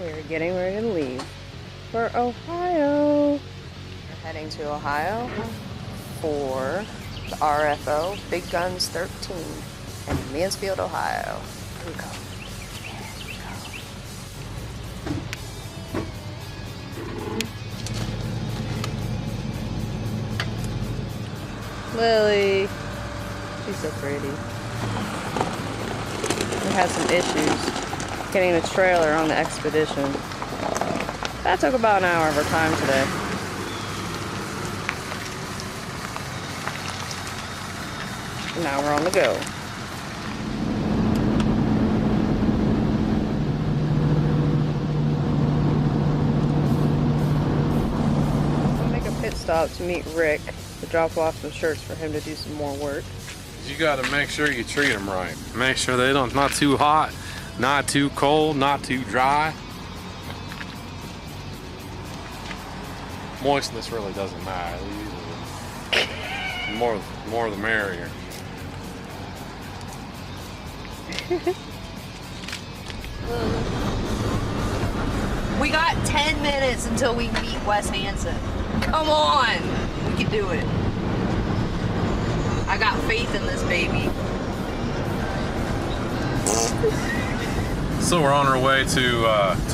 We're getting ready to leave for Ohio. We're heading to Ohio for the RFO Big Guns 13 in Mansfield, Ohio. Here we go. Lily, she's so pretty. We had some issues getting the trailer on the expedition. That took about an hour of our time today. Now we're on the go. We'll make a pit stop to meet Rick to drop off some shirts for him to do some more work. You got to make sure you treat them right. Make sure they don't, not too hot, not too cold, not too dry. Moistness really doesn't matter. More the merrier. We got 10 minutes until we meet Wes Hansen. Come on, we can do it. I got faith in this baby. So we're on our way to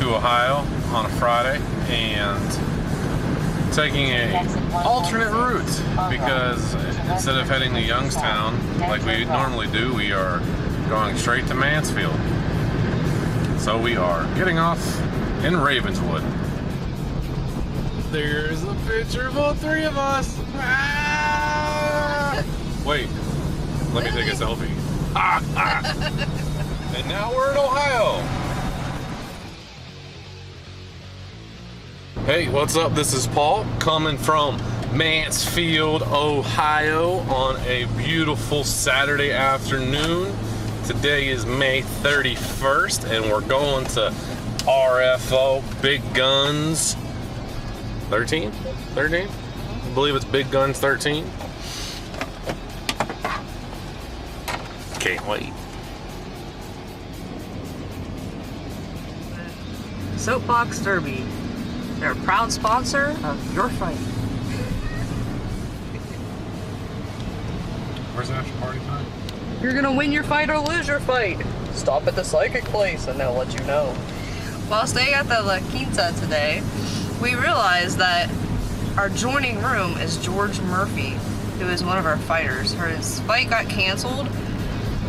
Ohio on a Friday and taking an alternate route because instead of heading to Youngstown like we normally do, we are going straight to Mansfield. So we are getting off in Ravenswood. There's a picture of all three of us. Ah! Wait, let me take a selfie. And now we're in Ohio. Hey, what's up? This is Paul coming from Mansfield, Ohio on a beautiful Saturday afternoon. Today is May 31st and we're going to RFO Big Guns 13? 13? I believe it's Big Guns 13. Can't wait. Soapbox Derby. They're a proud sponsor of UrFight. Where's the after party time? You're gonna win your fight or lose your fight. Stop at the psychic place and they'll let you know. While staying at the La Quinta today, we realized that our joining room is George Murphy, who is one of our fighters. His fight got canceled.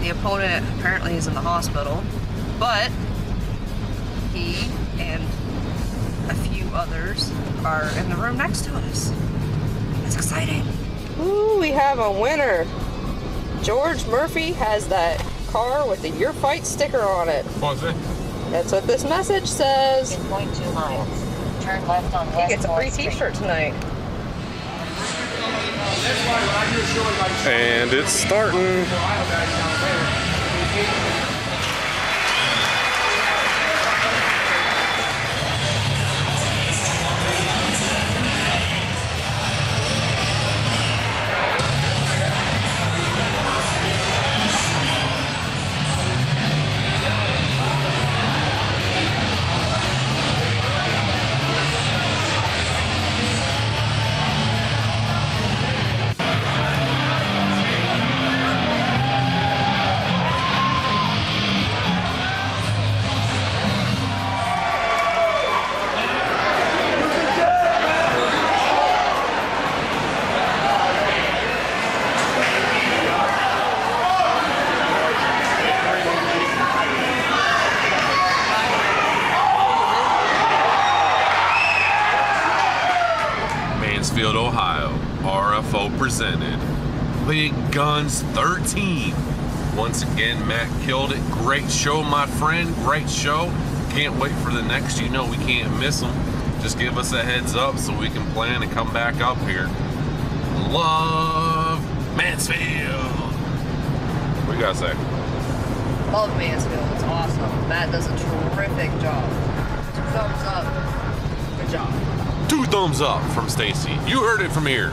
The opponent apparently is in the hospital, but he and a few others are in the room next to us. It's exciting. Ooh, we have a winner. George Murphy has that car with the UrFight sticker on it. What's it? That's what this message says. In 0.2 miles. Turn left on He gets a free t-shirt tonight. And it's starting. Mansfield, Ohio, RFO presented Big Guns 13. Once again, Matt killed it. Great show, my friend. Great show. Can't wait for the next. You know we can't miss them. Just give us a heads up so we can plan and come back up here. Love Mansfield. What you gotta say? Love Mansfield. It's awesome. Matt does a terrific job. 2 thumbs up. Good job. 2 thumbs up from Stacy. You heard it from here.